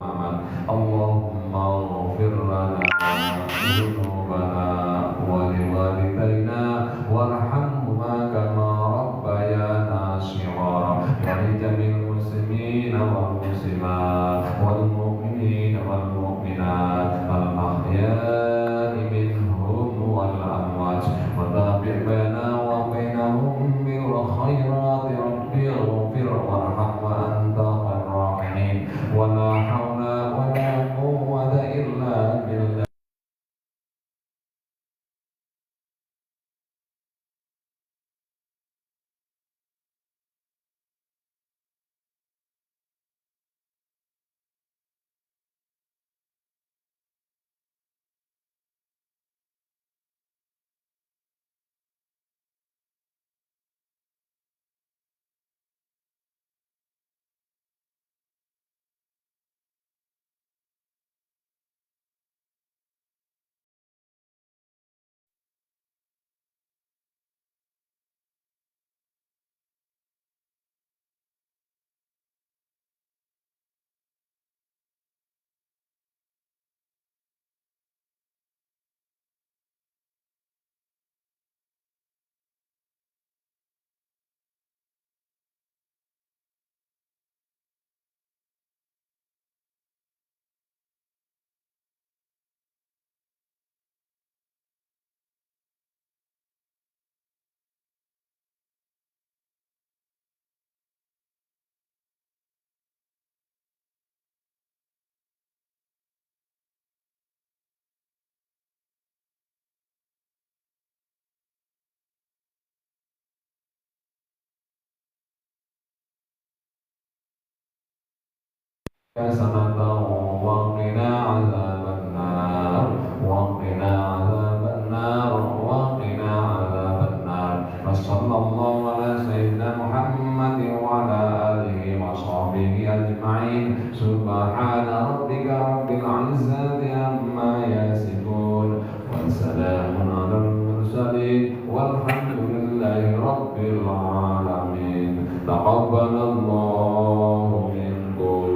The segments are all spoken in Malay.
اللهم اغفر لنا ذنوبنا ولوالدينا وارحمهما كما ربيانا صغارا ولجميع المسلمين والمسلمات والمؤمنين والمؤمنات الأحياء منهم والأموات وتابع بيننا وبينهم بالخيرات ربي اغفر وارحم وأنت خير الراحمين ولا حول ولا قوة إلا بالله. حسنة وقنا عذاب النار وقنا عذاب النار وقنا عذاب النار وصلى الله على سيدنا محمد وعلى آله وصحبه أجمعين سبحان ربك رب العزة عما يصفون وسلام على المرسلين والحمد لله رب العالمين. تقبل الله منكم.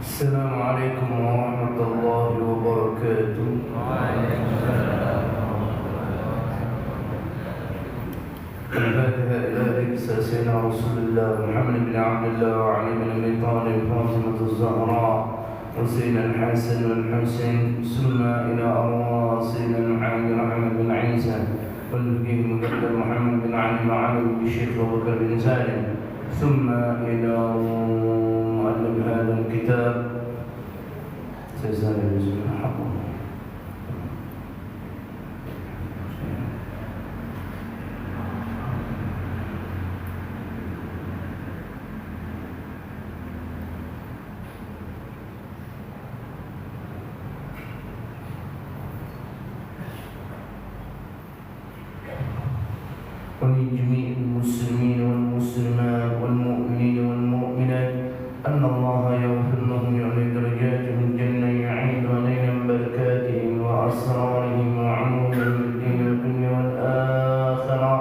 السلام عليكم ورحمة الله وبركاته. عباد سيدنا رسول الله محمد بن عبد الله وعلي بن أبي طالب فاطمة الزهراء وسيدنا الحسن والحسين ثم إلى أرواح سيدنا محمد محمد بن عيسى والفقيه المقدم محمد بن علي وعلي بن الشيخ أبو بكر بن سالم ثم إلى مؤلف هذا الكتاب سيزال بسم الله ولجميع المسلمين والمسلمات والمؤمنين والمؤمنات أن الله يغفر لهم يعلي درجاتهم الجنة يعيد عليهم بركاتهم وأسرارهم وعلومهم في الدين والدنيا والآخرة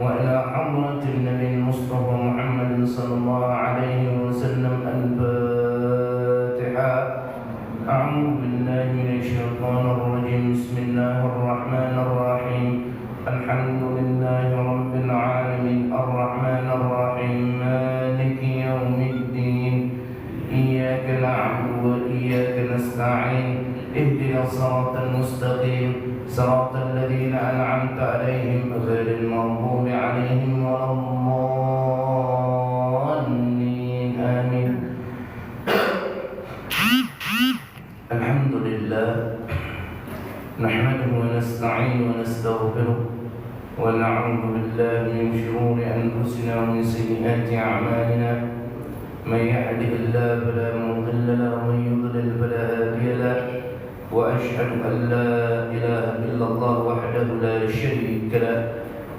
وإلى حضرة النبي المصطفى محمد صلى الله عليه وسلم الفاتحة. أعوذ بالله من الشيطان الرجيم. بسم الله الرحمن الرحيم. الحمد لله رب العالمين الرحمن الرحيم مالك يوم الدين إياك نعبد وإياك نستعين اهدنا الصراط المستقيم صراط الذين أنعمت عليهم غير المغضوب عليهم ولا الضالين آمين. الحمد لله نحمده ونستعين ونستغفره ونعوذ بالله من شرور أنفسنا ومن سيئات أعمالنا. من يهده الله فلا مضل له ومن يضلل فلا هادي له وأشهد أن لا إله إلا الله وحده لا شريك له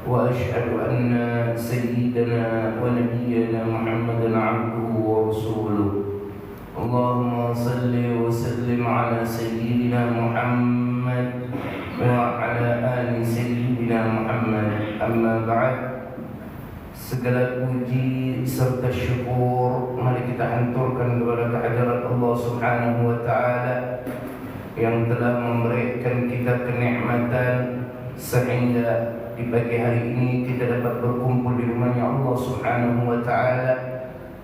وأشهد أن سيدنا ونبينا محمدا عبده ورسوله. اللهم صل وسلم على سيدنا محمد وعلى آل سيدنا محمد. أما بعد, segala puji serta syukur mari kita hanturkan kepada kehadirat Allah Subhanahu wa taala yang telah memberikan kita kenikmatan sehingga di pagi hari ini kita dapat berkumpul di rumahnya Allah Subhanahu wa taala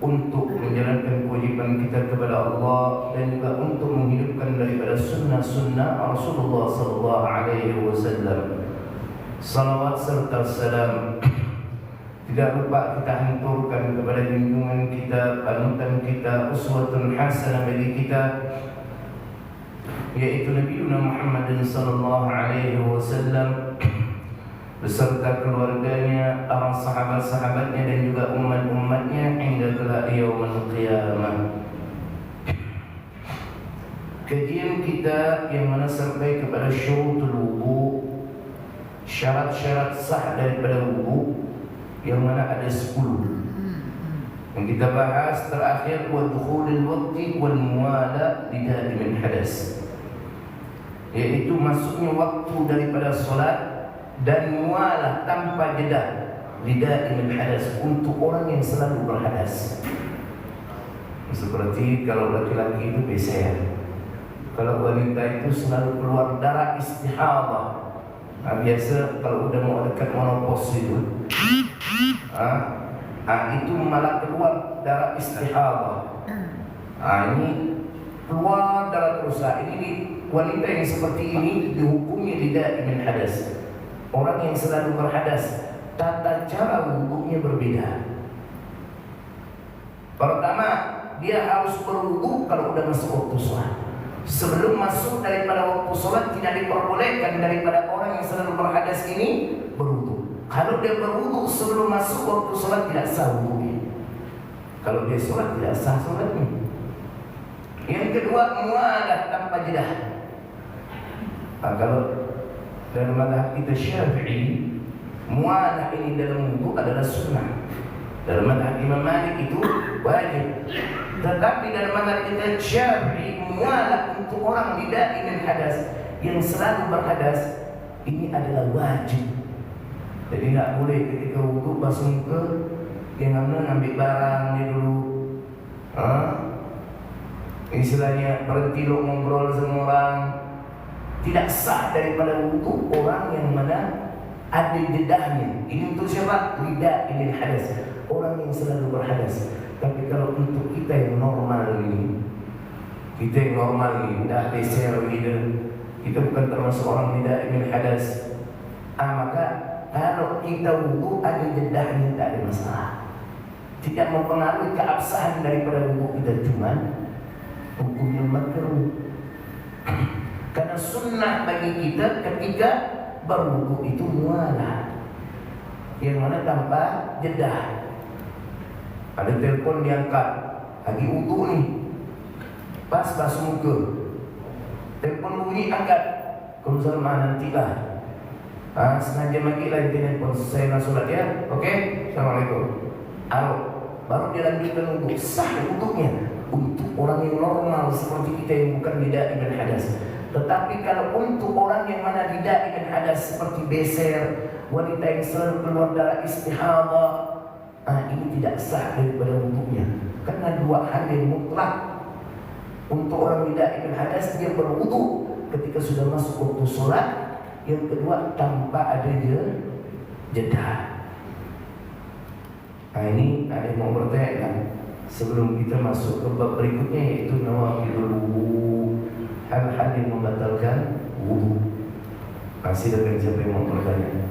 untuk menjalankan kewajiban kita kepada Allah dan juga untuk menghidupkan daripada sunnah-sunnah Rasulullah sallallahu alaihi wasallam. Salawat serta salam tidak lupa kita hanturkan kepada junjungan kita, panutan kita, uswatun hasanah bagi kita, yaitu Nabi Muhammad sallallahu alaihi wasallam beserta keluarganya, para sahabat-sahabatnya dan juga umat-umatnya hingga kelak yaumul qiyamah. Kajian kita yang mana sampai kepada syurutul wudu, syarat-syarat sah daripada wudu, yang mana ada 10. Yang kita bahas terakhir wa dukhulul waqti wal muwala lidaimin hadas, yaitu masuknya waktu daripada solat dan mualah tanpa jeda lidaimin hadas untuk orang yang selalu berhadas. Seperti kalau laki-laki itu biasa, kalau wanita itu selalu keluar darah istihadah. Biasa kalau udah mau dekat menopause itu, itu malah keluar darah istihadah. Ini keluar darah terus. Ini wanita yang seperti ini dihukumnya lidaimin hadas. Orang yang selalu berhadas, tata cara wudunya berbeda. Pertama, dia harus berwudu kalau sudah masuk waktu sholat. Sebelum masuk daripada waktu sholat tidak diperbolehkan daripada orang yang selalu berhadas ini berwudu. Kalau dia berwudu sebelum masuk waktu sholat tidak sah wudunya. Kalau dia sholat tidak sah sholatnya. Yang kedua, mualah tanpa jeda. Kalau dalam mazhab kita Syafi'i, mualah ini dalam wudu adalah sunnah. Dalam mazhab Imam Malik itu wajib. Tetapi dalam mazhab kita Syafi'i, mualah untuk orang lidaimin hadas yang selalu berhadas ini adalah wajib. Jadi tidak boleh ketika wudu basuh muka yang ambil barang dia dulu. Istilahnya berhenti lo ngobrol sama orang. Tidak sah daripada wudu orang yang mana ada jedahnya. Ini untuk siapa? Lidah ini hadas, orang yang selalu berhadas. Tapi kalau untuk kita yang normal ini, dah beser kita bukan termasuk orang lidah ini hadas. Maka kalau kita wudu ada jedahnya, tak ada masalah. Tidak mempengaruhi keabsahan daripada wudu kita, cuman hukumnya makruh. Karena sunnah bagi kita ketika berwudu itu mualah, yang mana tanpa jedah. Ada telepon diangkat, lagi wudu nih, pas basuh muka, telepon bunyi angkat, kalau sama nantilah. Sengaja lagi lagi telepon, saya nak solat ya, oke, assalamualaikum. Baru dia lanjutkan wudu, sah wudunya. Untuk orang yang normal seperti kita yang bukan lidah ibn hadas. Tetapi kalau untuk orang yang mana lidah ibn hadas seperti beser, wanita yang selalu keluar darah istihadah, ini tidak sah daripada wudunya. Karena dua hal yang mutlak. Untuk orang lidah ibn hadas, dia berwudu ketika sudah masuk waktu solat. Yang kedua, tanpa adanya jeda. Ini ada yang mau bertanya sebelum kita masuk ke bab berikutnya, yaitu nawaqidul wudu, hal-hal yang membatalkan wudu. Masih ada siapa yang mau bertanya?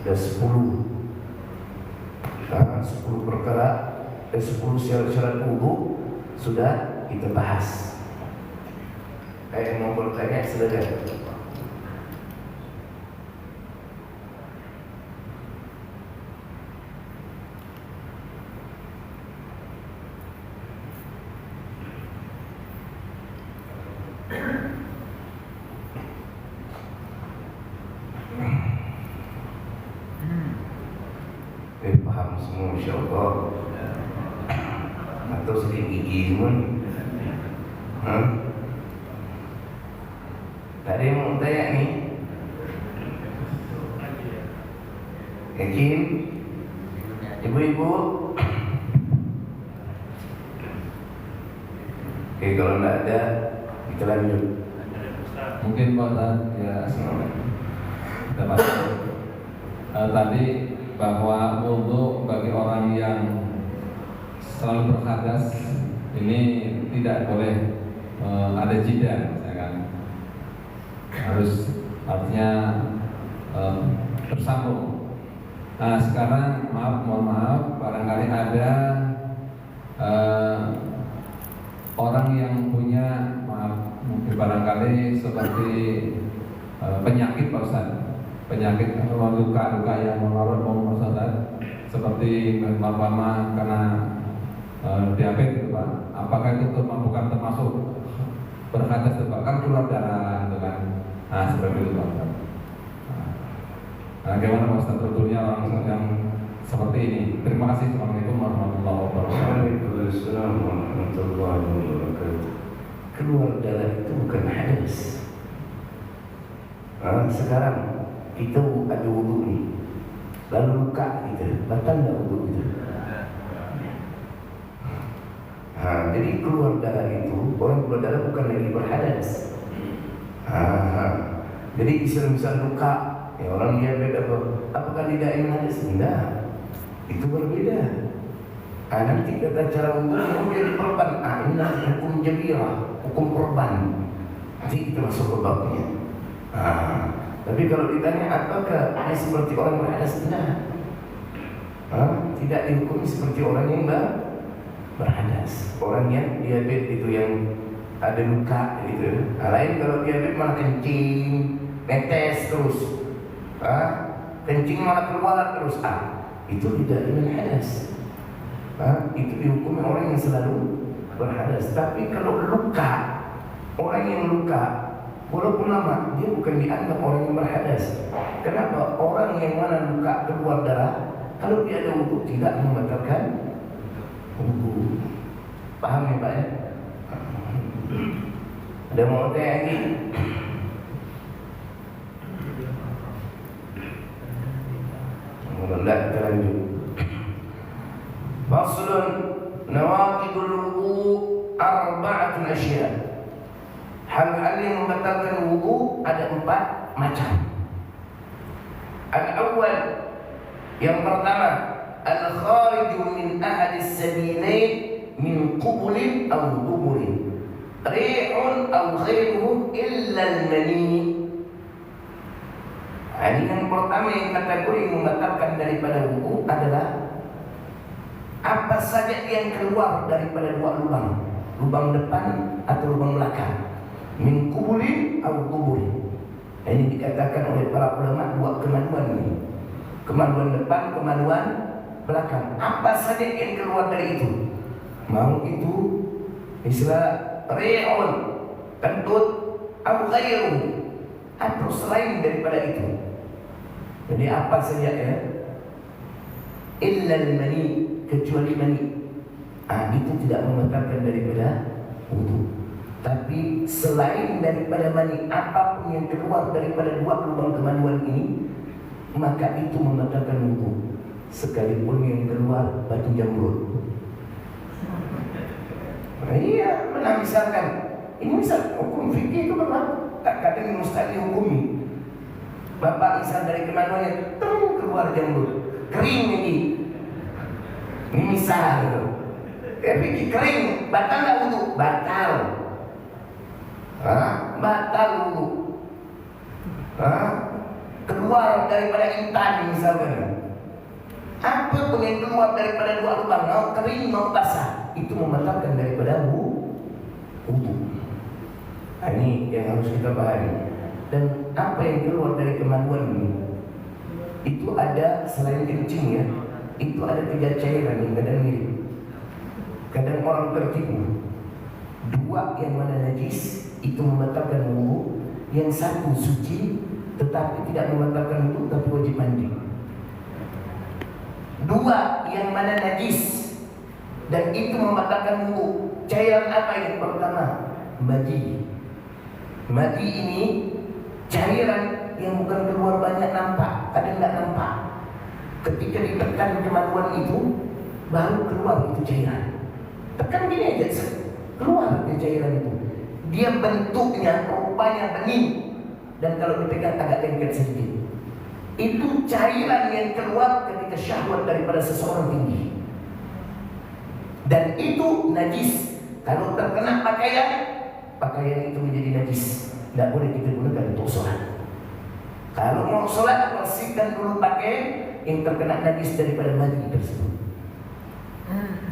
Ada 10 perkara, 10 syarat wudu sudah kita bahas. Yang mau bertanya silakan. Paham semua insyaAllah. Atau sedikit gigi semua ni. Tak ada yang mau tanya ni? Yakin? Ibu-ibu? Oke, kalau tak ada, kita lanjut. Mungkin Pak Ustaz, ya kita masuk. Tadi bahwa wudu bagi orang yang selalu berhadas ini tidak boleh ada jeda, misalkan harus artinya bersambung. Nah sekarang mohon maaf, barangkali ada orang yang punya mungkin barangkali seperti penyakit Pak Ustaz, penyakit luka-luka yang mengarut seperti umpama karena diabetes itu Pak. Apakah itu bukan termasuk berhadas itu Pak? Kan keluar darah itu kan. Nah seperti itu Pak. Nah, bagaimana Pak Ustaz betulnya orang yang seperti ini? Terima kasih. Assalamualaikum warahmatullahi wabarakatuh. Waalaikumsalam warahmatullahi wabarakatuh. Keluar darah itu bukan hadas. Sekarang kita ada wudu ni, lalu luka kita, batal tak wudu kita? Jadi keluar darah itu, orang keluar darah bukan lagi berhadas. Jadi misal luka, orang dia beda apakah tidak ingin hadas? Tidak, itu berbeda. Nanti kata cara wudu menjadi korban. Ini hukum jabirah, hukum korban. Nanti kita masuk ke babnya. Tapi kalau ditanya apakah dia seperti orang berhadas? Tidak. Tidak dihukumi seperti orang yang berhadas. Orang yang diabetes itu yang ada luka gitu. Lain kalau diabetes malah kencing, netes terus, kencing malah keluar terus. Itu tidak dengan hadas. Itu dihukumi orang yang selalu berhadas. Tapi kalau luka, orang yang luka walaupun lama, dia bukan dianggap orang yang berhadas. Kenapa? Orang yang mana luka keluar darah, kalau dia ada wudu tidak membatalkan wudu. Paham ya Pak ya? Ada mau tanya lagi? Tidak, kita lanjut. Faslun nawaqidul wudu arba'atun asya'. Hal-hal yang membatalkan wudu ada 4 macam. Al-awwal, yang pertama, al-khariju min ahadis sabilain min qubulin aw duburin, ri'un aw ghairuhu illa al-mani. Ini yang pertama, yang kategori membatalkan daripada wudu adalah apa saja yang keluar daripada dua lubang, lubang depan atau lubang belakang, min qubulin aw duburin. Ini dikatakan oleh para ulama dua kemaluan ini, kemaluan depan, kemaluan belakang. Apa saja yang keluar dari itu, mau itu istilah ri'un, kentut, atau ghairu, atau selain daripada itu. Jadi apa saja ya, illa al-mani, kecuali mani. Itu tidak membatalkan daripada wudu. Tapi selain daripada mani, apapun yang keluar daripada dua lubang kemaluan ini, maka itu membatalkan wudu. Sekalipun yang keluar batu jamrut. Iya, benar. Misalkan ini misal hukum fikih itu berlaku. Kadang mustahil dihukumi. Bapak misal dari kemaluannya keluar jamrut, kering ini. Ini misal, fikih kering, batal nggak wudu? Batal. Batal wudu. Keluar daripada intan misalkan, apa pun yang keluar daripada dua lubang, mau kering mau basah, itu membatalkan daripada wudu. Ini yang harus kita pahami. Dan apa yang keluar dari kemaluan ini, itu ada selain kencing ya, itu ada 3 cairan yang kadang mirip. Kadang orang tertipu. 2 yang mana najis itu membatalkan wudu, yang 1 suci tetapi tidak membatalkan wudu tapi wajib mandi. 2 yang mana najis dan itu membatalkan wudu. Cairan apa yang pertama? Madi. Madi ini cairan yang bukan keluar banyak, nampak, kadang tidak nampak. Ketika ditekan kemaluan itu, baru keluar itu cairan. Tekan gini aja, keluar itu cairan itu. Dia bentuknya rupanya bening, dan kalau dipegang agak lengket sedikit. Itu cairan yang keluar ketika syahwat daripada seseorang tinggi. Dan itu najis. Kalau terkena pakaian, pakaian itu menjadi najis. Tidak boleh kita gunakan untuk sholat. Kalau mau sholat, bersihkan dulu pakaian yang terkena najis daripada madi tersebut.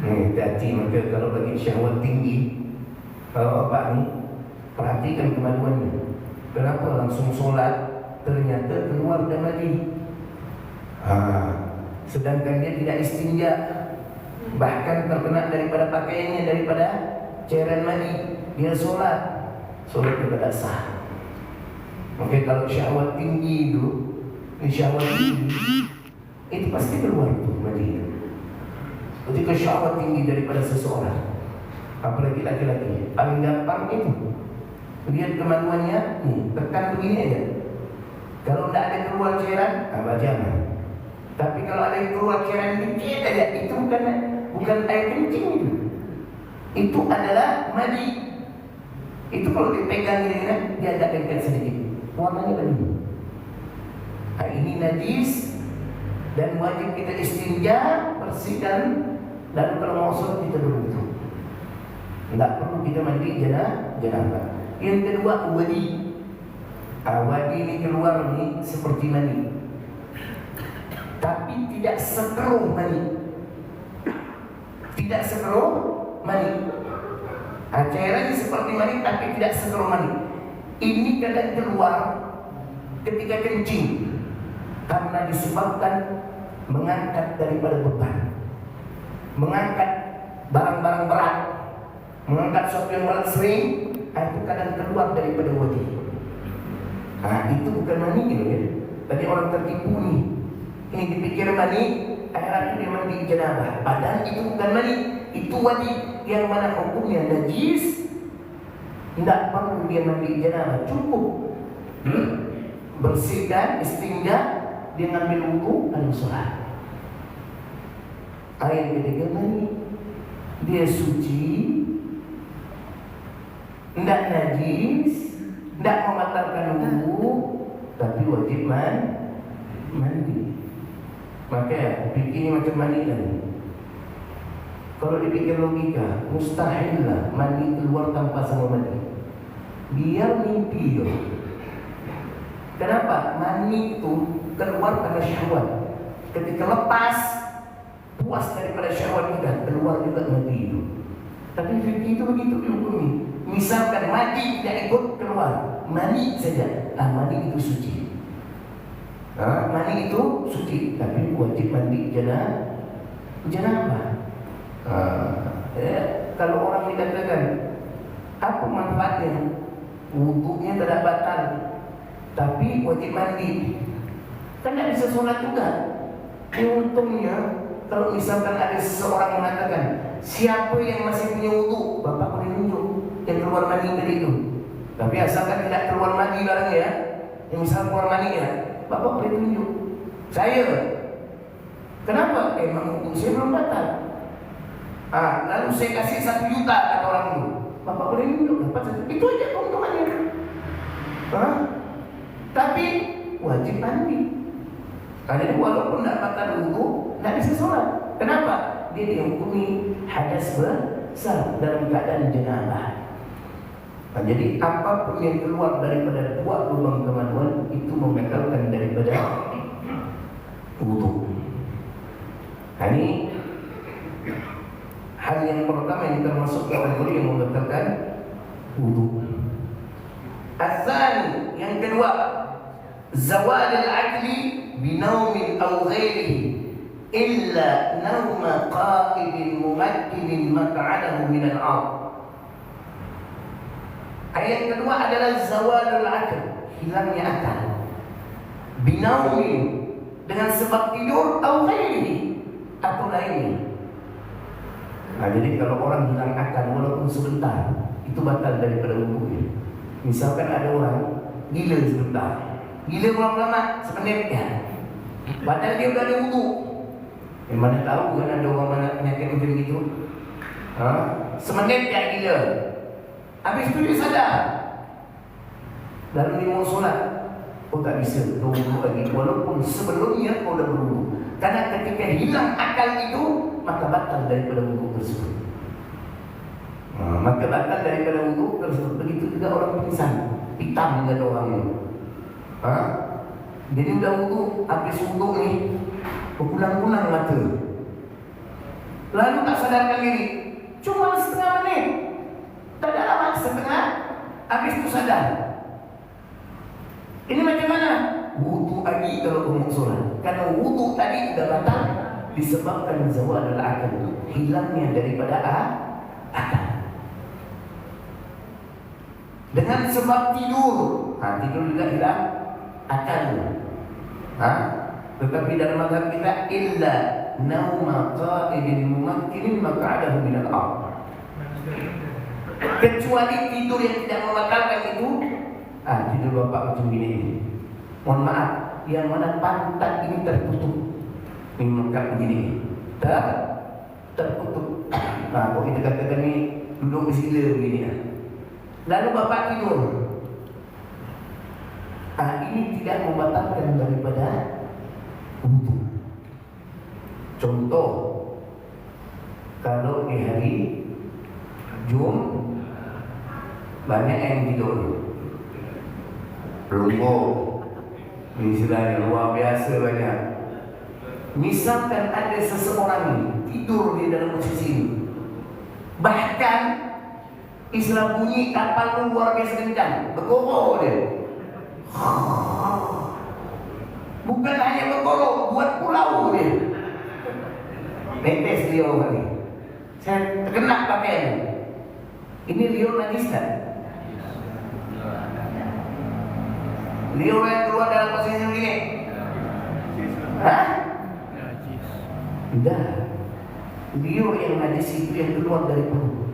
Hati-hati, maka kalau lagi syahwat tinggi, kalau bapak ni perhatikan kemaluannya. Kenapa langsung sholat ternyata keluar dan madi? Sedangkan dia tidak istinja, bahkan terkena daripada pakaiannya, daripada cairan madi, dia sholat tidak sah. Maka kalau syahwat tinggi itu, syahwat tinggi itu pasti keluar itu madi. Ketika syahwat tinggi daripada seseorang, apalagi laki-laki, paling gampang itu lihat kemaluannya, tekan begini aja. Kalau tidak ada keluar cairan, jangan. Tapi kalau ada yang keluar cairan dikit aja, itu bukan air kencing itu. Itu adalah madi. Itu kalau dipegang ini, dia agak lengket sedikit. Warnanya bening. Ini najis dan wajib kita istinja, bersihkan. Lalu kalau mau sholat kita berwudu. Tidak perlu kita mandi janabah. Yang kedua, wadi. Wadi ini keluar ini seperti mani, tapi tidak sekeruh mani. Tidak sekeruh mani. Cairan seperti mani tapi tidak sekeruh mani. Ini kadang keluar ketika kencing karena disebabkan mengangkat daripada beban, mengangkat barang-barang berat, mengangkat sesuatu yang berat sering, itu kadang keluar daripada wadi. Itu bukan mani gitu ya. Tadi orang tertipu nih, ini dipikir mani, akhirnya dia mandi janabah. Padahal itu bukan mani, itu wadi yang mana hukumnya najis. Tidak perlu dia mandi janabah, cukup bersihkan, istinja, dia ngambil wudu, lalu sholat. Yang ketiga mani, dia suci, tidak najis, tidak membatalkan wudu, tapi wajib mandi. Maka fikirnya macam mandi lagi. Kalau dipikir logika, mustahil lah mandi keluar tanpa sama mandi. Biar mimpi yo. Kenapa? Mani itu keluar karena syahwat. Ketika lepas, puas daripada syahwat kita, keluar juga mani itu. Tapi fikih itu begitu dihukumi. Misalkan mani tidak ikut keluar, mani saja. Mani itu suci. Mani itu suci, tapi wajib mandi janabah. Kalau orang dikatakan apa manfaatnya? Wuduknya tidak batal, tapi wajib mandi. Kan tidak bisa sholat juga. Untungnya kalau misalkan ada seseorang mengatakan, siapa yang masih punya wuduk, Bapak boleh tunjuk yang keluar mandi tadi itu. Tapi asalkan tidak keluar mandi barang ya. Yang misal keluar mandi ya, Bapak boleh tunjuk. Saya. Kenapa? Emang wuduk saya belum batal. Lalu saya kasih 1 juta kata orang itu. Bapak boleh tunjuk, dapat 1 juta. Itu aja keuntungannya. Tapi wajib mandi. Jadi walaupun tidak batal wudhu, tidak bisa sholat. Kenapa? Dia dihukumi hadas besar dalam keadaan janabah. Jadi apapun yang keluar daripada 2 lubang kemaluan itu membatalkan daripada wudhu. Ini hal yang pertama yang termasuk kategori yang membatalkan wudhu. Asal yang kedua, zawal al-aqli binaumin aw ghairihi illa nauma qa'idin mumakkinin maq'adahu min al-ard. Ayat kedua adalah zawalul aql, hilangnya akal. Binaumin, dengan sebab tidur aw ghairihi, atau lainnya. Jadi kalau orang hilang akal walaupun sebentar, itu batal daripada wudhunya. Misalkan ada orang gila sebentar, gila berapa lama? Semenit ya. Padahal dia sudah ada wudhu. Mana tahu kan ada orang mana penyakit macam itu? Semenit ya gila. Habis itu dia sadar. Lalu dia mau solat. Oh tak bisa, kau wudhu lagi. Walaupun sebelumnya kau dah berwudhu. Karena ketika hilang akal itu, maka batal daripada wudhu tersebut. Maka batal daripada wudhu tersebut. Begitu juga orang pingsan, hitam dengan orang itu. Jadi udah wudhu, habis wudhu ni berpulang-pulang mata. Lalu tak sadarkan diri, cuma setengah menit. Tak ada lama, setengah. Habis itu sadar. Ini macam mana? Wudhu lagi kalau mau solat. Karena wudhu tadi sudah batal disebabkan zawalul aql, hilangnya daripada akal. Dengan sebab tidur, tidur juga hilang akal. Tetapi dalam mazhab kita illa nauma qa'idin mumakkinin maq'adahu min al-ard. Kecuali tidur yang tidak membatalkan itu, tidur bapak macam gini. Mohon maaf, yang mana pantat ini tertutup. Ini mengangkat begini. Tertutup. Kalau kita katakan ni duduk bersila begini. Lalu bapak tidur. Ini tidak membatalkan daripada wudhu. Contoh, kalau di hari banyak yang tidur. Rungkuk, istilahnya luar biasa banyak. Misalkan ada seseorang tidur di dalam posisi ini, bahkan istilah bunyi kapal luar biasa kencang, bergorok dia. Bukan hanya bergorok, buat pulau dia. Netes dia orang ini. Saya terkena pakaian. Ini liur najis tak? Liur yang keluar dalam posisi begini. Tidak. Liur yang najis itu yang keluar dari perut.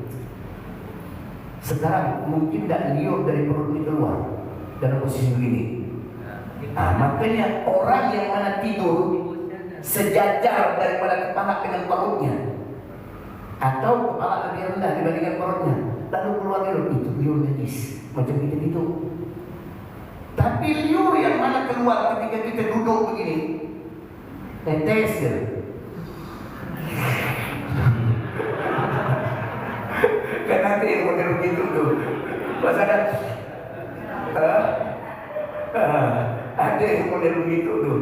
Sekarang mungkin tak liur dari perut ini keluar dalam posisi begini. Makanya orang yang mana tidur sejajar daripada kepala dengan perutnya, atau kepala lebih rendah dibandingkan perutnya, lalu keluar liur, itu liur najis. Macam kita gitu. Tapi liur yang mana keluar ketika kita duduk begini? Netes je. Kan ada yang model begitu tuh. Pas ada ada yang model begitu tuh.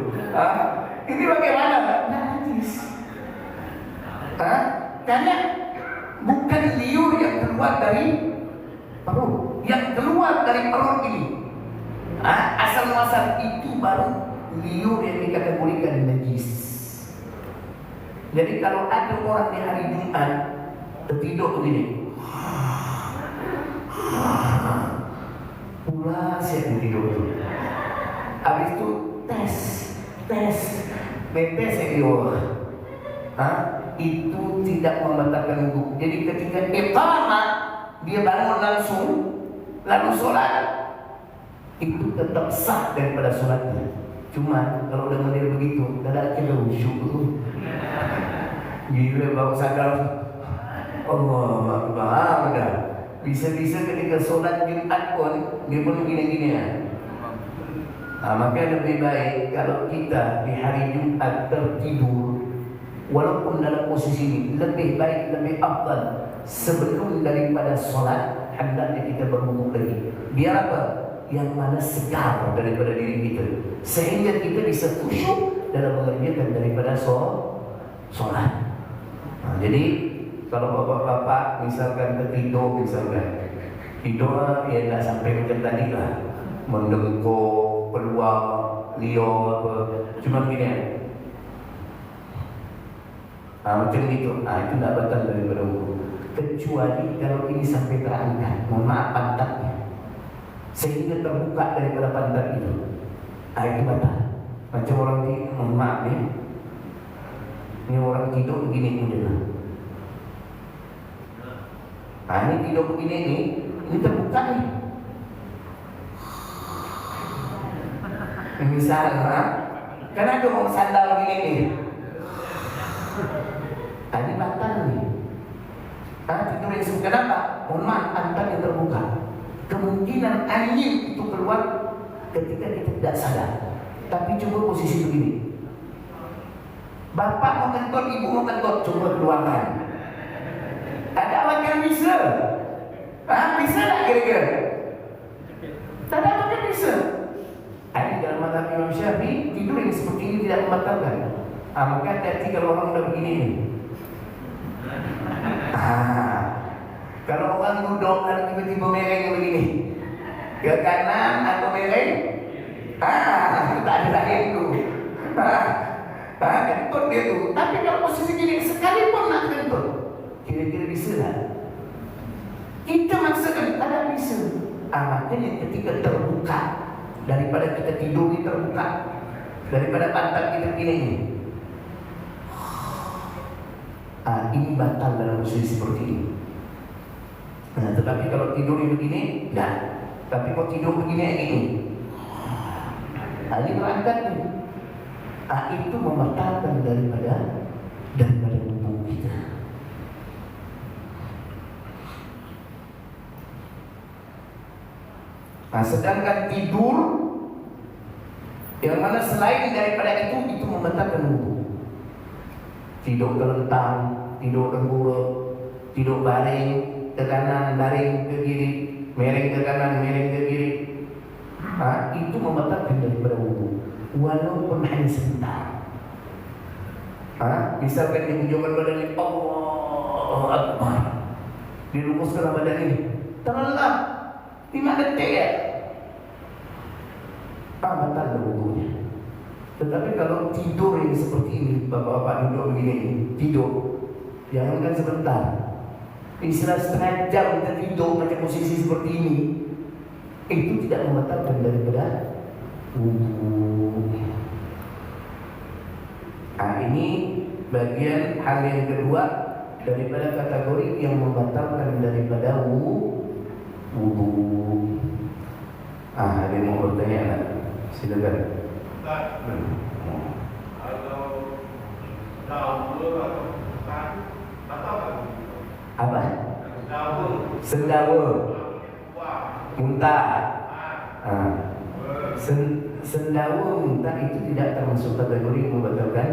Ini bagaimana? Najis. Karena bukan liur yang keluar dari perut, yang keluar dari perut ini. Asal muasal itu baru liur yang dikategorikan najis. Jadi kalau ada orang di hari Jumat tertidur begini, pulas ya tidur itu. Habis itu tes ya liur. Itu tidak membatalkan wudhu. Jadi ketika iqamah dia bangun lalu sholat, itu tetap sah daripada sholatnya. Cuma kalau udah model begitu, tidak ada khusyuk tu. Gila baru sadar, Allah Akbar dah. Bisa-bisa ketika sholat Jumat pun dia pun gini-gini ya. Maka lebih baik kalau kita di hari Jumat tertidur, walaupun dalam posisi ini, lebih baik, lebih afdal sebelum daripada sholat hendaknya kita berwudhu lagi. Biar apa? Yang mana segar daripada diri kita, sehingga kita bisa khusyuk dalam mengerjakan daripada sholat. Jadi kalau bapak-bapak misalkan tertidur, misalkan tidur ya tak sampai macam tadi lah, mendengkur, keluar, liur apa, cuma gini macam itu, itu tak batal daripada wudhu. Kecuali kalau ini sampai terangkat, mohon maaf pantatnya, sehingga terbuka daripada pantat itu, itu batal. Macam orang tidur, mohon maaf ni, ini orang tidur begini model. Ini tidur begini ni, ini terbuka ni. Misalnya, kan ada orang sandal begini ni. Ini batal ni. Tidur yang sebut kenapa? Mohon maaf, pantat yang terbuka. Kemungkinan angin itu keluar ketika kita tidak sadar. Tapi coba posisi begini. Bapak mau kentut, ibu mau kentut, coba keluarkan. Ada makan bisa? Bisa tak kira-kira? Tak ada makan bisa. Ini dalam mazhab Imam Syafi'i, tidur yang seperti ini tidak membatalkan. Maka hati-hati kalau orang udah begini ni. Kalau orang duduk dan tiba-tiba mereng begini, ke kanan atau mereng, tak ada lain tu. Kentut dia tu. Tapi kalau posisi gini sekalipun nak kentut, kira-kira bisa tak? Kita maksakan tak bisa. Maknanya ketika terbuka, daripada kita tidur ni terbuka, daripada pantat kita begini ni, ini batal dalam posisi seperti ini. Tetapi kalau tidur ni begini, tak. Tapi kalau tidur begini ini, ini berangkat ni. Itu membatalkan daripada wudhu kita. Sedangkan tidur yang mana selain daripada itu membatalkan wudhu. Tidur terlentang, tidur tengkurap, tidur baring ke kanan, baring ke kiri, mereng ke kanan, mereng ke kiri, itu membatalkan daripada wudhu, walaupun hanya sebentar. Misalkan di ujungan badan ini, Allahu Akbar, dilumuskan badan ini, terlelap 5 detik ya, batal wudhunya. Tetapi kalau tidur yang seperti ini, bapak-bapak duduk begini, tidur, jangankan sebentar, istilah setengah jam kita tidur macam posisi seperti ini, itu tidak membatalkan daripada wudhu. Ini bagian hal yang kedua daripada kategori yang membatalkan daripada wudhu. Ada yang mau bertanya tak? Silakan. Kalau dahulu atau Apa? dahulu Sendawa, muntah, Sendawa muntah itu tidak termasuk kategori membatalkan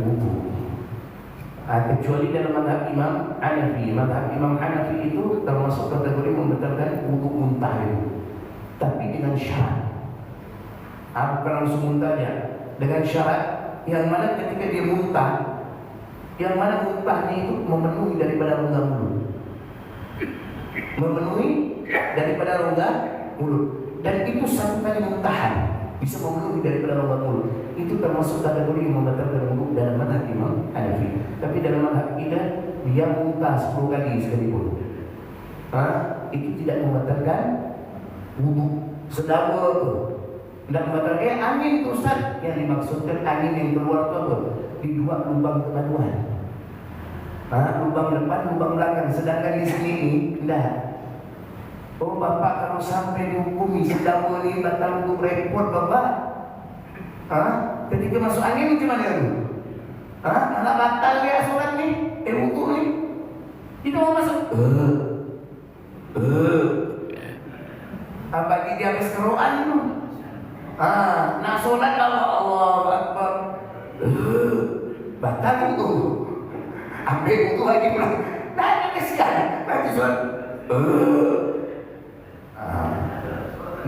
wudu. Kecuali dalam mazhab Imam Hanafi. Mazhab Imam Hanafi itu termasuk kategori membatalkan wudu muntah itu. Tapi dengan syarat. Bukan langsung muntahnya. Dengan syarat yang mana ketika dia muntah, yang mana muntahnya itu memenuhi daripada rongga mulut. Memenuhi daripada rongga mulut. Dan itu satu kali muntahan bisa memenuhi daripada rongga mulut. Itu termasuk kategori yang membatalkan wudu dalam mazhab Imam Hanafi. Tapi dalam mazhab kita dia muntah 10 kali sekalipun. Itu tidak membatalkan wudu. Sendawa itu tidak membatalkan. Angin itu Ustaz, yang dimaksudkan angin yang keluar itu apa? Di dua lubang kemaluan. Lubang depan, lubang belakang. Sedangkan di sini tidak. Oh Bapak kalau sampai dihukumi sendawa ini batal untuk repot Bapak. Ketika masuk angin macam mana tu? Nak batal ya solat ni? Wudu ni? Kita mau masuk. Bagi dia habis keroan tu. Nak solat Allah Akbar. Batal wudu. Ambil wudu lagi pula. Nak kesian. Nanti solat.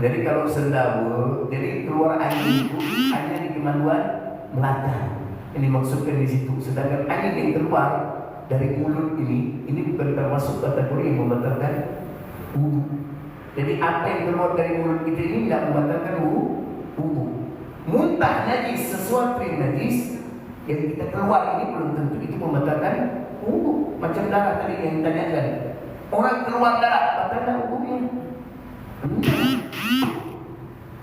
Jadi kalau sendawa, jadi keluar angin itu hanya di kemaluan belakang. Ini maksudkan di situ. Sedangkan angin yang keluar dari mulut ini bukan termasuk kategori yang membatalkan wudu. Jadi apa yang keluar dari mulut kita ini tidak membatalkan wudu. Muntah najis, sesuatu yang najis yang kita keluar ini belum tentu itu membatalkan wudu. Macam darah tadi yang ditanyakan. Orang keluar darah batalkan wudunya.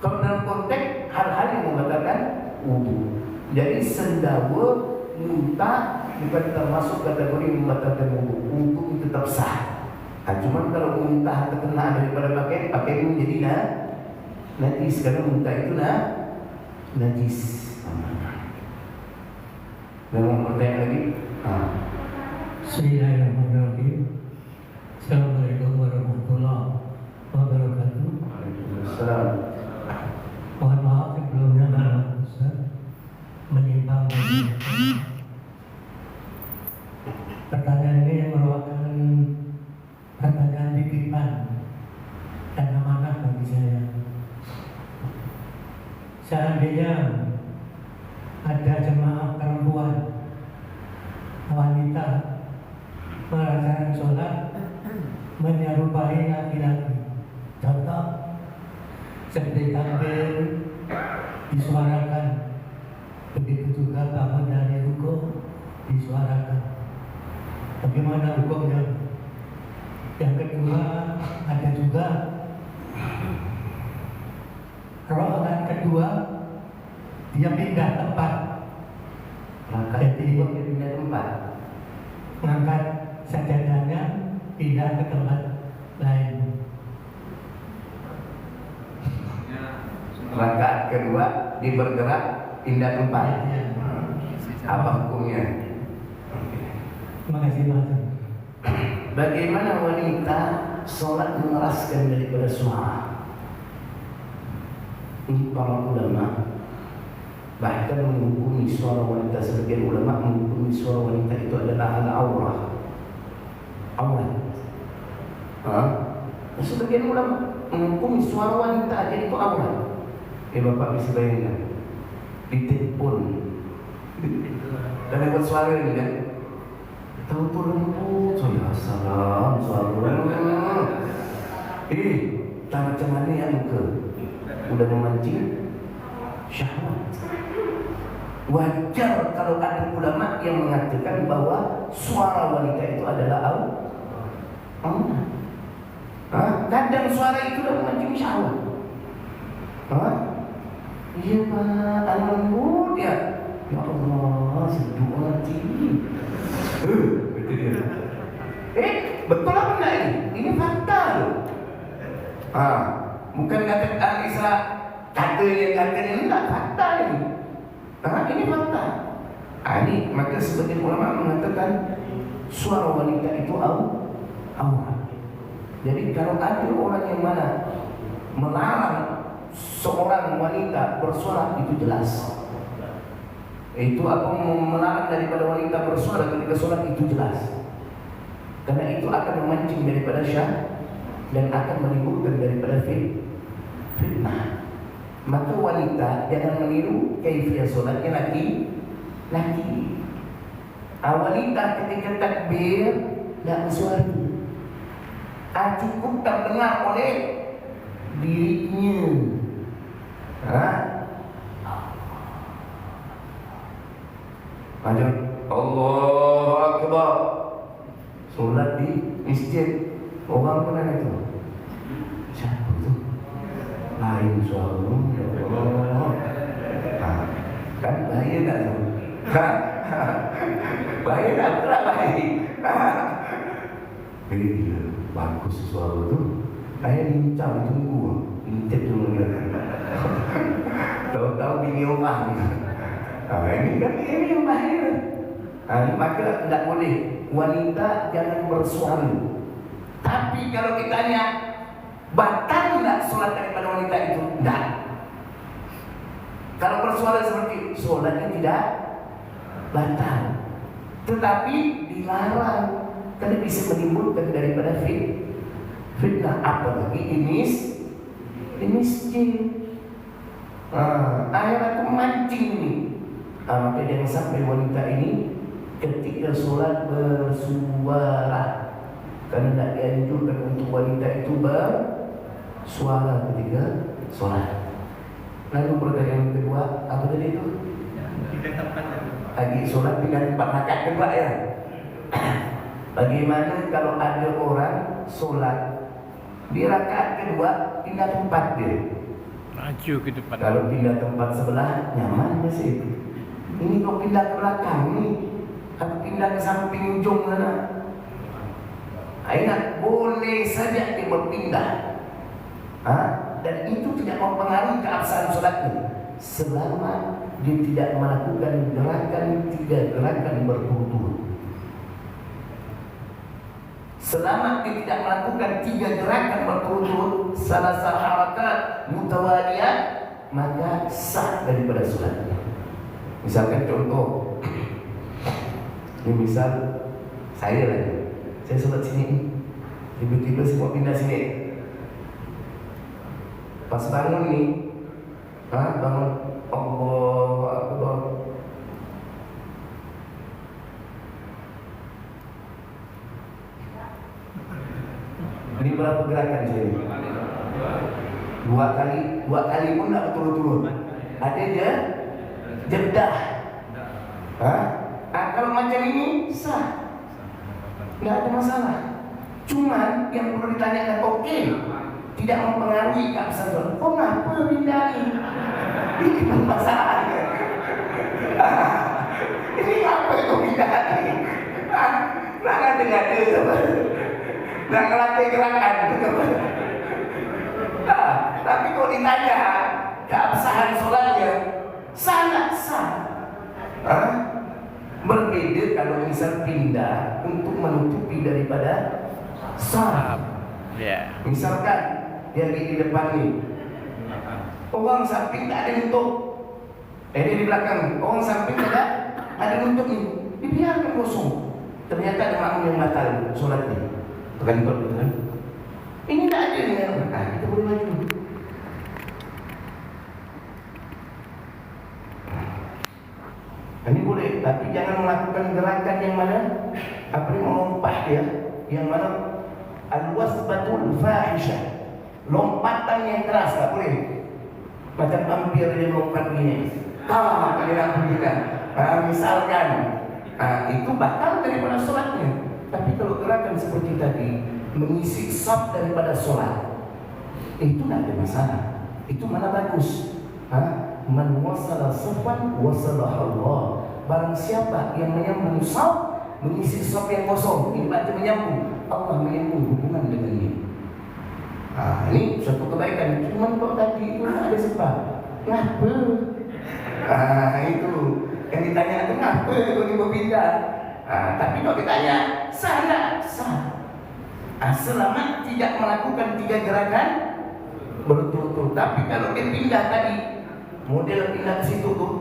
Kalau dalam konteks hal-hal yang membatalkan wudu. Jadi sendawa muntah bukan termasuk kategori yang membatalkan wudu. Wudu tetap sah. Cuma kalau muntah terkena daripada pakaian menjadi najis. Karena muntah itu najis. Dalam pertanyaan lagi. Bismillahirrahmanirrahim. Assalamualaikum warahmatullahi wabarakatuh. Waalaikumsalam. Mohon maaf sebelumnya kalau Ustaz menyimpang dari pertanyaan ini merupakan pertanyaan titipan dan amanah bagi saya. Seandainya ada jemaah perempuan wanita melaksanakan sholat menyerupai laki-laki, contoh seperti takbir disuarakan, begitu juga bangun dari rukuk disuarakan. Bagaimana hukumnya? Yang kedua, ada juga rakaat kedua dia pindah tempat. Jadi Dia pindah tempat. mengangkat sajadahnya pindah ke tempat lain. Rakaat kedua dia bergerak pindah tempat. Ya. Apa hukumnya? Terima kasih Mas. Bagaimana wanita sholat mengeraskan daripada suara? Para ulama bahkan menghukumi suara wanita, sebagian ulama menghukumi suara wanita itu adalah aurat. Sebagian ulama menghukumi suara wanita aja itu aurat. Bapak bisa bayangkan ditelepon dan dapat suara ini kan, tahu tuh lembut, salam suara tak macam mana yang udah memancing syahwat. Wajar kalau ada ulama yang mengatakan bahwa suara wanita itu adalah aurat. Kadang suara itu udah memancing syahwat. Iya Pak, lembut ya. Ya Allah, sejuk hati. Betul apa enggak ini? Ini fakta loh. Bukan kata Al-Isra, katanya enggak, fakta ini. Ini fakta. Ini maka sebagian ulama mengatakan suara wanita itu aurat. Jadi kalau ada orang yang mana melarang seorang wanita bersolat itu jelas. Itu apa melarang daripada wanita bersolat ketika solat itu jelas. Karena itu akan memancing daripada syah dan akan menimbulkan daripada fitnah. Maka wanita jangan meniru kaifiyah solatnya laki. Wanita ketika takbir tidak bersuara. Cukup terdengar oleh dirinya. Macam Allahu Akbar. Solat di masjid. Orang pun ada itu. Siapa tu? Lain suara. Ya Allah. Kan bahaya tak tu? Bahaya tak? Betul bahaya. Gila, bagus suara tu. Saya lincah tunggu. Intip dulu dia. Tahu-tahu bini orang. Ini yang bahaya. Maka tidak boleh wanita jangan bersuara. Tapi kalau kita tanya batal tidak solat daripada wanita itu? Tidak. Kalau bersuara seperti solatnya tidak batal, tetapi dilarang karena bisa menimbulkan daripada fitnah, apalagi di masjid. Akhirnya aku mancing ini. Maka jangan sampai wanita ini ketika solat bersuara, karena tidak dianjurkan untuk wanita itu bersuara ketika solat. Lalu pertanyaan kedua, apa tadi itu? Lagi solat pindah tempat rakaat kedua ya. Bagaimana kalau ada orang solat di rakaat kedua pindah tempat dia? Maju ke depan. Kalau pindah tempat sebelah nyaman masih. Ini kau pindah ke belakang ni, atau pindah ke samping ujung sana. Ingat, boleh saja dia berpindah. Dan itu tidak mempengaruhi keabsahan solatnya selama dia tidak melakukan tiga gerakan berturut-turut. Selama dia tidak melakukan 3 gerakan berturut-turut, salah harakat mutawaliyah, maka sah daripada solatnya. Misalkan contoh, ini misal saya solat sini, tiba-tiba semua pindah sini. Pas bangun ni, bangun Allahu Akbar. Ini berapa gerakan saya? 2 kali pun tak berturut-turut. Ada je jedah. Kalau macam ini sah, tidak ada masalah. Cuma yang perlu ditanyakan, okey, tidak mempengaruhi keabsahan solat. Oh, kenapa pindah ni? Ini masalahnya. Ini apa itu pindah ni? Nak ngada-ngada sama. Nak ngelatih gerakan. Tapi kalau ditanya keabsahan solatnya, sangat sah. Berbeda kalau misal pindah untuk menutupi daripada saf. Misalkan yang di depan ni, orang samping tak ada nutup. Dia di belakang, orang samping ada nutup ni. Dibiarkan kosong. Ternyata ada makmum yang batal solatnya. Tekan betul kan? Ini tak ada ni. Kita boleh maju. Ini boleh, tapi jangan melakukan gerakan yang mana melompat dia, yang mana al-wasbatul fahisyah, lompatan yang keras, tak boleh. Macam hampir dia lompat begini. Dia nak bunyikan. Misalkan, itu batal daripada solatnya. Tapi kalau gerakan seperti tadi, mengisi saf daripada solat, itu tak ada masalah. Itu mana bagus. Man wasala safan wasalah Allah. Barang siapa yang menyambung saf, mengisi saf yang kosong, ini baca menyambung, Allah menyambung hubungan dengannya. Ini suatu kebaikan. Cuma kalau tadi itu ada sebab. Kenapa? Itu yang ditanya, kenapa kau ni berpindah? Tapi kalau ditanya, sah tak? Sah. Selama tidak melakukan 3 gerakan bertutur. Tapi kalau dia pindah tadi, model pindah ke situ tuh,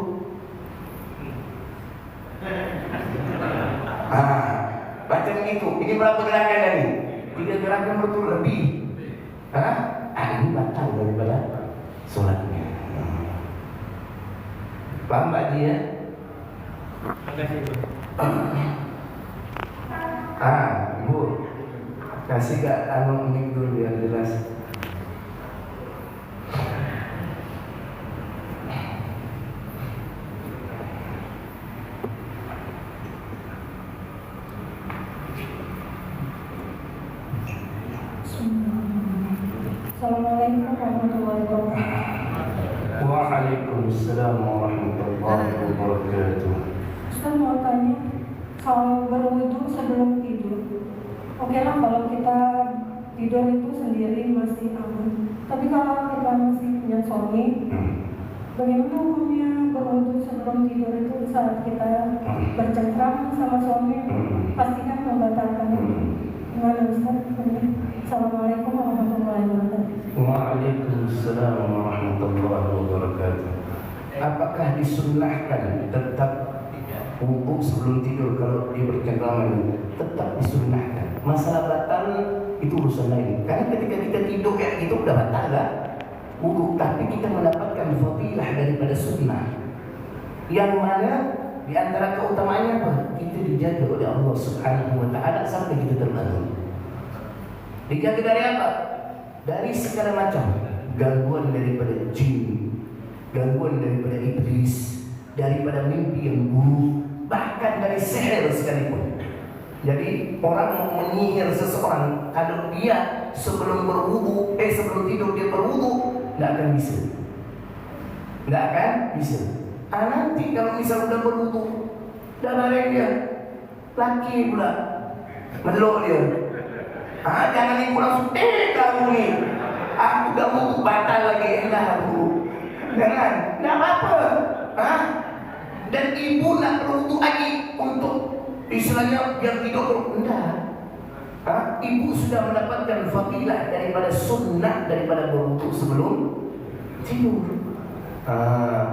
macam itu. Ini berapa gerakan tadi? 3 gerakan berturut lebih. Ini batal daripada solatnya. Paham Pak Haji ya? Ibu kasih Kak Anwar mic dulu biar jelas. Assalamualaikum warahmatullahi wabarakatuh. Waalaikumsalam warahmatullahi wabarakatuh. Ustaz mau tanya, kalau berwudu sebelum tidur, oke lah kalau kita tidur itu sendiri masih aman. Tapi kalau kita masih punya suami, bagaimana hukumnya berwudu sebelum tidur itu saat kita bercengkrama sama suami? Pastikan membatalkannya. Gimana Ustaz? Assalamualaikum warahmatullahi wabarakatuh. Waalaikumsalam warahmatullahi wabarakatuh. Apakah disunnahkan tetap wudu sebelum tidur kalau dia bercengkrama ini? Tetap disunnahkan. Masalah batal itu urusan lain. Karena ketika kita tidur kayak gitu udah batal lah wudu, tapi kita mendapatkan fadilah daripada sunnah. Yang mana di antara keutamaannya apa? Kita dijaga oleh Allah Subhanahu wa taala sampai kita terbangun. Dijaga dari apa? Dari segala macam gangguan daripada jin, gangguan daripada iblis, daripada mimpi yang buruk, bahkan dari sihir sekalipun. Jadi orang mau menyihir seseorang, kalau dia sebelum tidur dia berwudu, tidak akan bisa. Tidak akan bisa. Nanti kalau misal udah berwudu, dah bareng dia, laki pula, meluk dia. Jangan ibu langsung, kamu nih, aku gak mau batal lagi, enggak aku. Jangan, enggak apa-apa. Dan ibu nak berwudu lagi untuk istilahnya biar tidur, enggak. Ibu sudah mendapatkan fadilah daripada sunnah daripada berwudu sebelum tidur.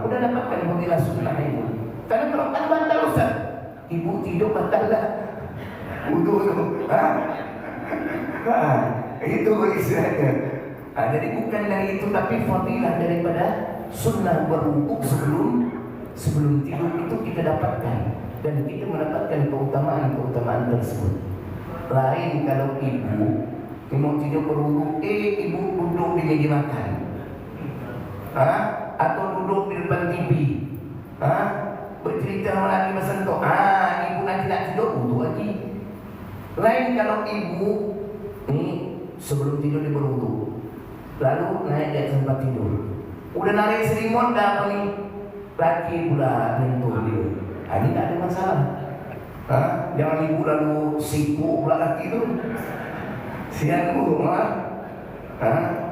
Udah dapatkan fadilah sunnah itu. Karena kalau kan batal Ustaz, ibu tidur batal lah wudu itu. Itu istilahnya. Jadi bukan dari itu, tapi fadilah daripada sunnah berwudu sebelum tidur itu kita dapatkan, dan kita mendapatkan keutamaan tersebut. Lain kalau ibu mau tidur berwudu, ibu duduk di meja makan, atau duduk di depan TV, bercerita sama lagi bersentuh, ibu nanti nak tidur wudu lagi. Lain kalau ibu sebelum tidur dia berwudu, lalu naik di atas tempat tidur, udah narik selimut dah apa nih, laki pula nyentuh dia. Ini tak ada masalah. Jangan ibu lalu siku pula laki itu, siang bu,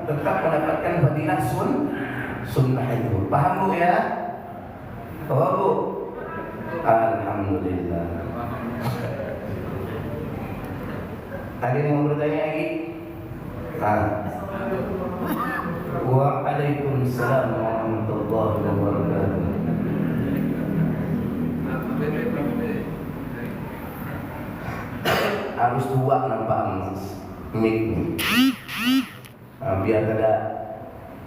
tetap mendapatkan fadilah sunnah itu. Paham bu ya? Oh bu, alhamdulillah. Ada yang mau bertanya lagi? Waalaikumsalam warahmatullahi wabarakatuh. Harus tua nampak mic ni. Biar ada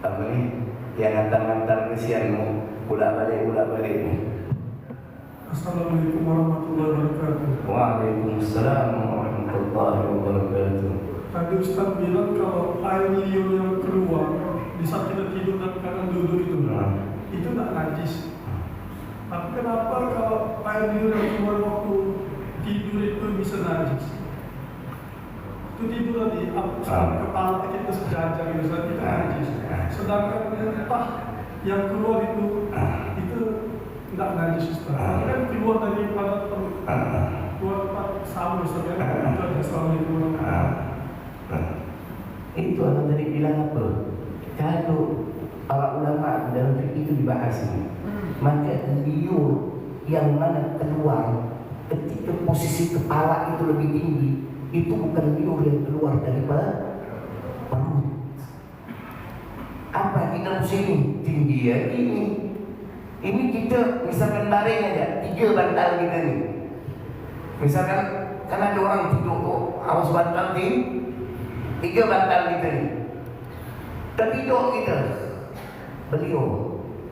apa ni yang hantar-hantar kesian pula balik ni. Assalamualaikum warahmatullahi wabarakatuh. Waalaikumsalam warahmatullahi wabarakatuh. Tadi Ustaz bilang kalau air liur yang keluar di saat kita tidur dan kadang duduk itu tak najis. Tapi kenapa kalau air liur yang keluar waktu tidur itu bisa najis? Itu tidur tadi, kepala kita sejajar itu najis. Sedangkan entah yang keluar itu tidak najis Ustaz. Kan keluar daripada keluar tempat sama Ustaz, itu ada Assalamualaikum. Itu orang tadi bilang apa? Kalau para ulama dalam fikih itu dibahas ini, maka liur yang mana keluar ketika posisi kepala itu lebih tinggi, itu bukan liur yang keluar daripada perut. Apa kita pusing tinggi ya ini? Ini kita misalkan baring aja 3 bantal kita nih. Misalkan kan ada orang tidur tuh awas bantal tinggi 3 bantal kita nih. Tertidur kita. Beliau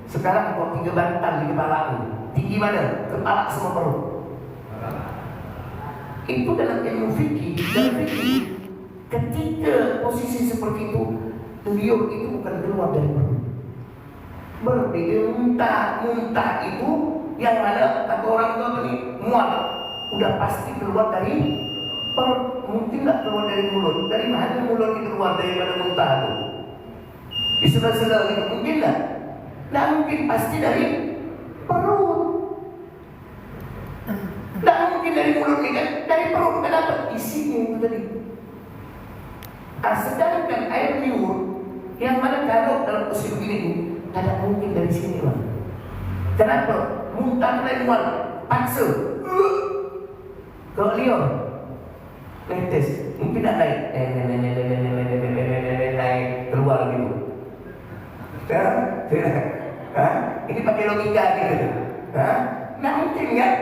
sekarang kok 3 bantal di kepala ini. Tinggi mana? Kepala sama perut. Itu dalam ilmu fikih. Dalam fikih ketika posisi seperti itu, beliau itu bukan keluar dari perut. Berbeda muntah itu yang mana kata orang tua tadi mual, udah pasti keluar dari perut, mungkin nggak keluar dari mulut. Dari mana mulut itu keluar daripada muntah itu? Di sela-sela itu mungkin nggak? Nggak mungkin, pasti dari perut. Nggak mungkin dari mulut ini kan? Dari perut. Kenapa? Isinya itu tadi. Sedangkan air liur yang mana kalau dalam posisi begini tidak mungkin dari sini bang. Kenapa? Muntah dari mual, paksa. Kalau liur netes, mungkin tak naik, naik keluar gitu. Ini pakai logika gitu. Nah mungkin kan?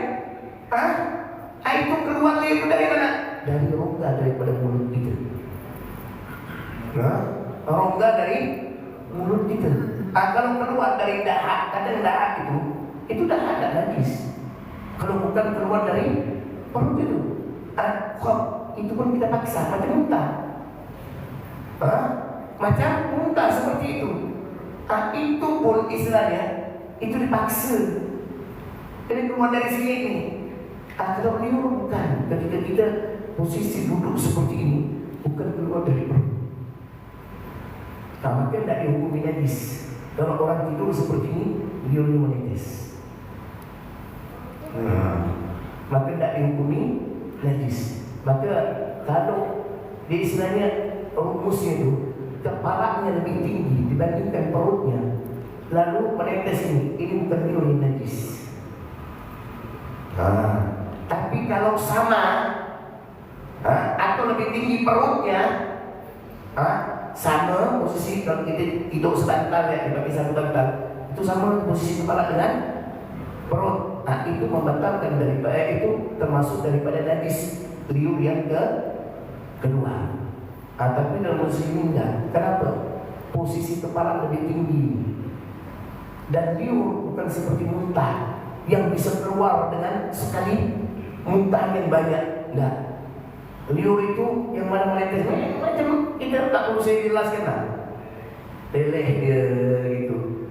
Itu keluar liur dari mana? Dari rongga daripada mulut kita. Rongga dari mulut kita. Kalau keluar dari dahak, kadang dahak itu dahak tak najis. Kalau bukan keluar dari perut itu, itu pun kita paksa macam muntah. Macam muntah seperti itu. Itu pun istilahnya itu dipaksa. Jadi keluar dari sini ini. Kalau liur bukan. Ketika kita posisi duduk seperti ini, bukan keluar dari perut. Maka tidak dihukumi najis. Kalau orang tidur seperti ini, liurnya menetes. Maka tidak dihukumi najis. Maka kalau di istilahnya rumusnya itu kepalanya lebih tinggi dibandingkan perutnya, lalu menetes ini bukan liur yang najis. Tapi kalau sama atau lebih tinggi perutnya, sama posisi kalau kita tidur sebantal ya, dipakai satu bantal, itu sama posisi kepala dengan perut. Itu membatalkan daripada itu termasuk daripada najis liur yang kedua. Tapi dalam posisi ini enggak. Kenapa? Posisi kepala lebih tinggi dan liur bukan seperti muntah yang bisa keluar dengan sekali muntah yang banyak. Enggak. Liur itu yang mana menetes macam kita tak perlu saya jelaskan lah. Leleh dia gitu.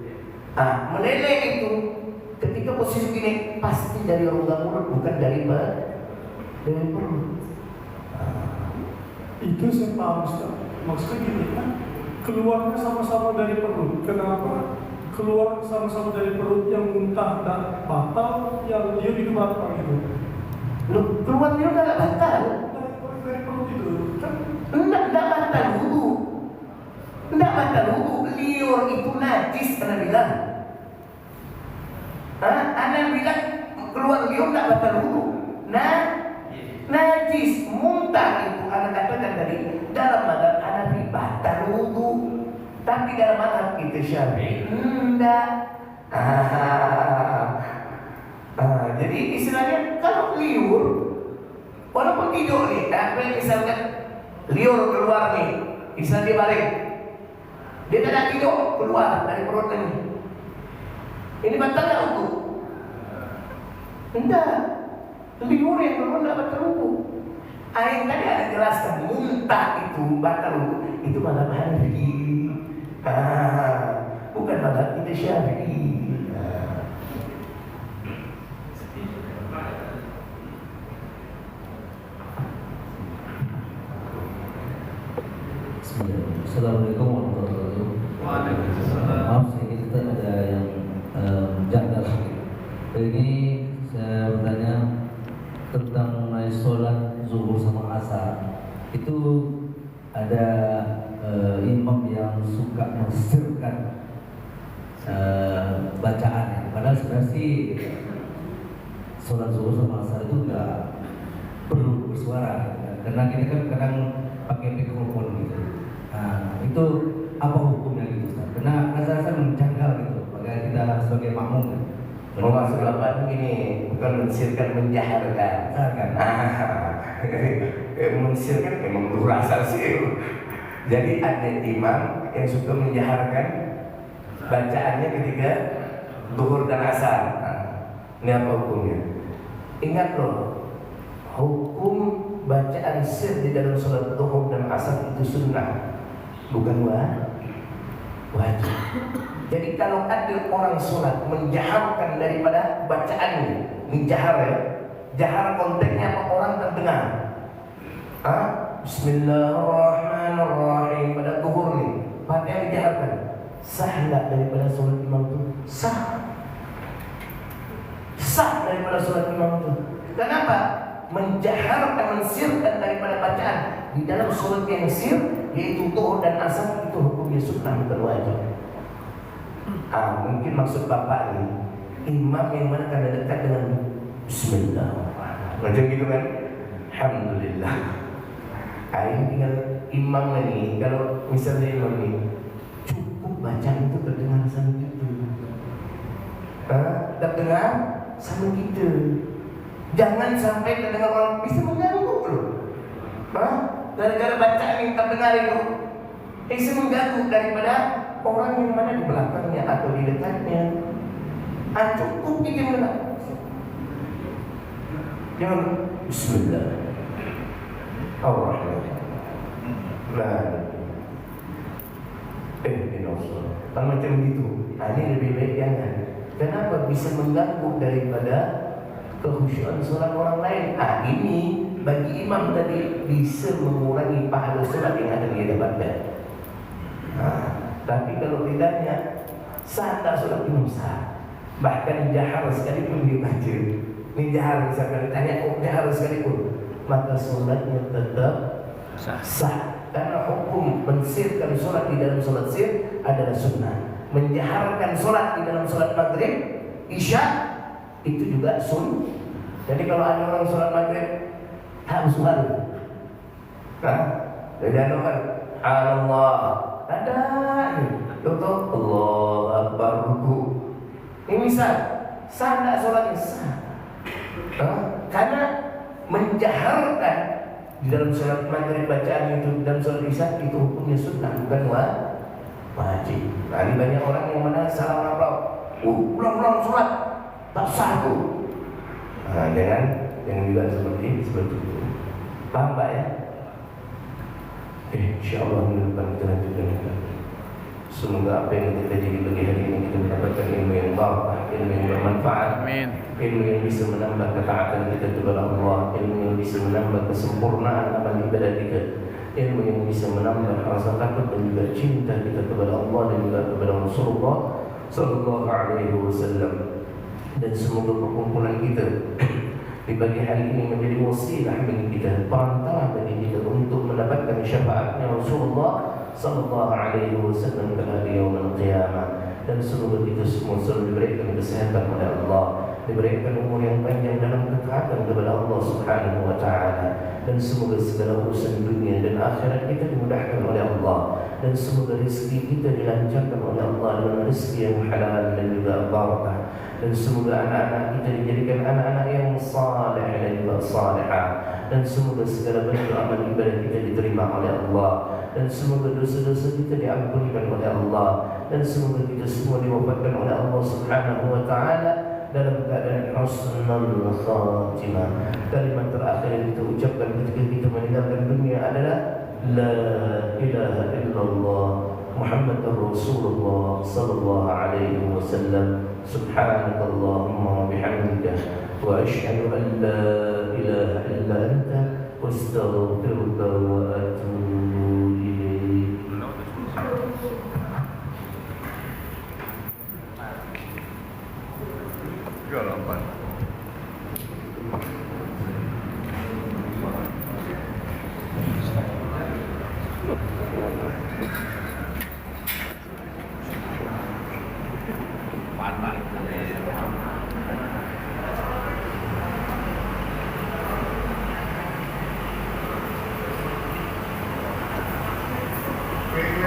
Meleleh itu ketika posisi ini pasti dari rongga mulut, bukan dari perut. Itu saya paham Ustaz. Maksudnya gini kan, keluarnya sama-sama dari perut. Kenapa keluar sama-sama dari perut yang muntah dan batal, yang dia itu batal gitu? Loh, keluar dia udah batal. Dari perut itu kan? Enggak batal wudu. Enggak batal wudu. Liur itu najis, Anda bilang. Anda bilang keluar liur enggak batal wudu. Najis, muntah itu Anda katakan tadi dalam mazhab Hanafi batal wudu. Tapi dalam mazhab kita Syafi'i enggak. Jadi istilahnya kalau liur, walaupun tidur nih, misalkan liur keluar nih, misalnya dia balik, dia tidak tidur keluar dari perut ini. Ini batal tak wudu? Enggak. Liur yang keluar tidak batal wudu. Yang tadi ada jelaskan muntah itu batal wudu. Itu mazhab Hanafi. Bukan mazhab kita Syafi'i. Assalamualaikum warahmatullahi wabarakatuh. Maaf, kita ada yang janggal. Ini saya bertanya tentang mengenai sholat zuhur sama asar. Itu ada imam yang suka mensirkan bacaannya. Padahal sebenarnya sih sholat zuhur sama asar itu nggak perlu bersuara, karena kita kan kadang pakai mikrofon gitu. Itu apa hukumnya gitu Ustaz? Karena rasa-rasa menjangkau gitu, makanya kita sebagai makmum kan. Oh, maksud Bapak itu gini, bukan mensirkan, menjaharkan. Menjaharkan. Mensirkan memang berasa sih. Jadi ada imam yang suka menjaharkan bacaannya ketika zuhur dan asar. Ini apa hukumnya? Ingat loh, hukum bacaan sir di dalam sholat zuhur dan asar itu sunnah, bukan wajib. Jadi kalau ada orang sholat menjaharkan daripada bacaannya, ini jahar ya, jahar konteksnya apa orang terdengar. Bismillahirrahmanirrahim pada zuhur nih, Fatihah dijaharkan, sah nggak daripada sholat imam itu? Sah daripada sholat imam itu. Kenapa? Menjaharkan, mensirkan daripada bacaan di dalam sholat yang sir, yaitu zuhur dan asar, itu hukumnya sunnah bukan wajib. Mungkin maksud Bapak ini imam yang mana karena dekat dengan Bismillah, macam gitu kan? Alhamdulillah. Ini tinggal imam ini, kalau misalnya imam ini cukup bacaan itu terdengar sama kita, terdengar sama kita. Jangan sampai terdengar orang bisa mengganggu loh. Gara-gara bacaan yang terdengar itu bisa mengganggu daripada orang yang mana di belakangnya atau di dekatnya. Cukup kita mendengar. Jangan Bismillah. Kalau macam gitu, ini lebih baik jangan. Kenapa? Bisa mengganggu daripada kehusyuan sholat orang lain. Ini bagi imam tadi bisa mengurangi pahala sholat yang akan dia dapatkan. Tapi kalau tidaknya, sah tak sholat imam sah. Bahkan jahar sekalipun dia baca, ini jahar misalkan ditanya, jahar sekalipun, maka sholatnya tetap sah. Karena hukum mensirkan sholat di dalam sholat sir adalah sunnah. Menjaharkan sholat di dalam sholat maghrib, isya, itu juga sunnah. Jadi kalau ada orang sholat maghrib tak bersuara, dia doakan Allah, ada contoh Allah Akbar ruku. Ini misal sah tak sholatnya? Sah. Karena menjaharkan di dalam sholat maghrib bacaan itu, dalam sholat isya itu hukumnya sunnah bukan wajib. Ini banyak orang yang mana salah ngaplau, pulang sholat tak sah tuh. Jangan juga seperti itu. Paham Pak ya? InsyaAllah minggu depan kita lanjutkan. Semoga apa yang kita jadi bagi hari ini kita mendapatkan ilmu yang barakah, ilmu yang bermanfaat, ilmu yang bisa menambah ketaatan kita kepada Allah, ilmu yang bisa menambah kesempurnaan amal ibadah kita, ilmu yang bisa menambah rasa takut dan juga cinta kita kepada Allah dan juga kepada Rasulullah Sallallahu Alaihi Wasallam. Dan semoga perkumpulan kita di pagi hari ini menjadi wasilah bagi kita, perantara bagi kita untuk mendapatkan syafaatnya Rasulullah Sallallahu Alaihi Wasallam pada yaumul qiyamah. Dan semoga kita semua selalu diberikan kesehatan oleh Allah, diberikan umur yang panjang dalam ketaatan kepada Allah Subhanahu wa Ta'ala. Dan semoga segala urusan dunia dan akhirat kita dimudahkan oleh Allah. Dan semoga rezeki kita dilancarkan oleh Allah dengan rezeki yang halal dan juga barakah. Dan semoga anak-anak kita dijadikan anak-anak yang saleh dan juga salihah. Dan semoga segala bentuk amal ibadah kita diterima oleh Allah. Dan semoga dosa-dosa kita diampunkan oleh Allah. Dan semoga kita semua diwafatkan oleh Allah Subhanahu wa Ta'ala dalam keadaan husnul khatimah. Kalimat terakhir yang kita ucapkan ketika kita meninggalkan dunia adalah La ilaha illallah Muhammadur Rasulullah Sallallahu Alaihi Wasallam. Subhanakallahumma wa bihamdika wa ashhadu an la ilaha illa anta wa astaghfiruka wa atubu ilaik. Wait.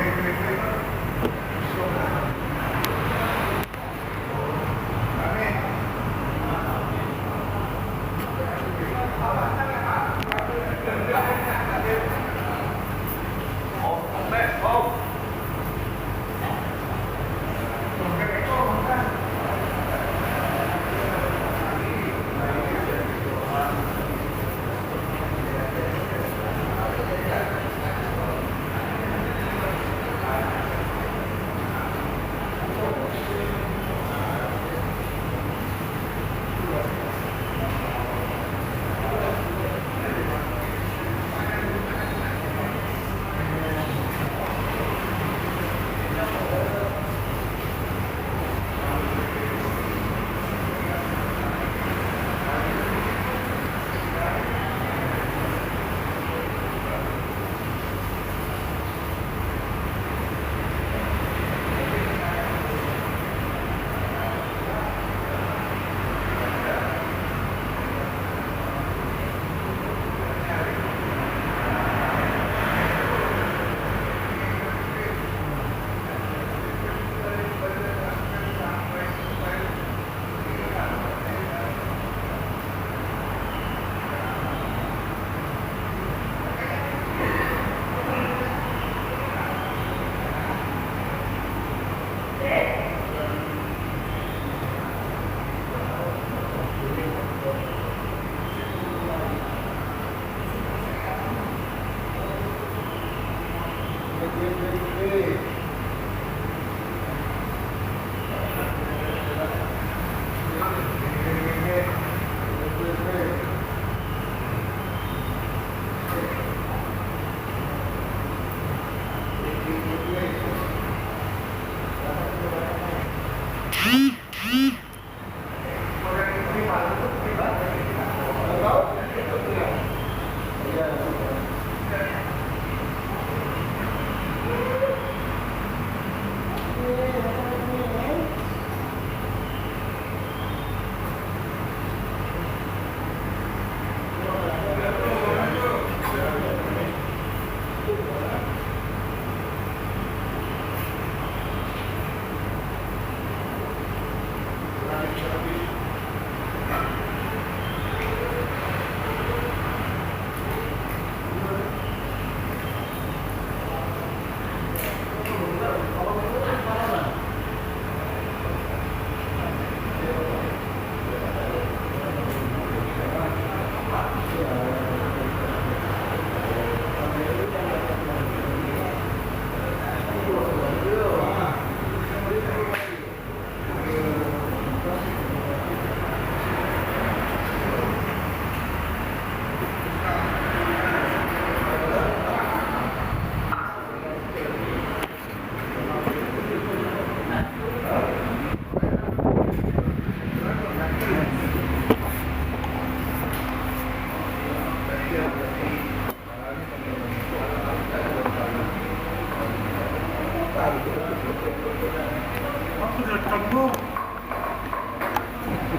Apa yang kamu?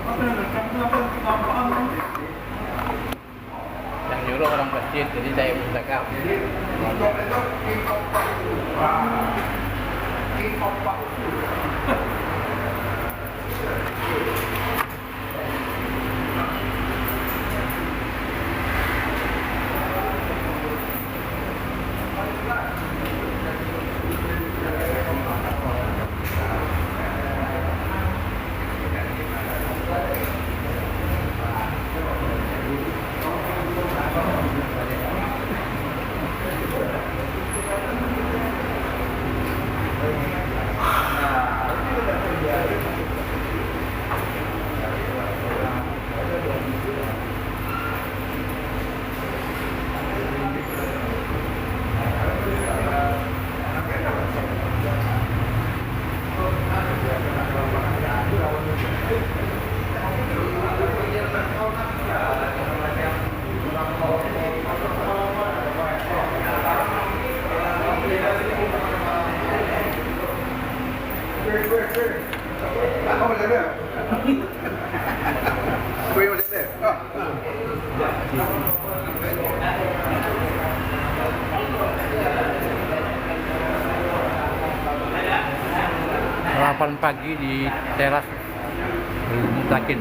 Apa yang kamu? Apa yang kenampaan? Yang nyuruh orang masjid, jadi saya bercakap. Delapan pagi di teras Mutakin.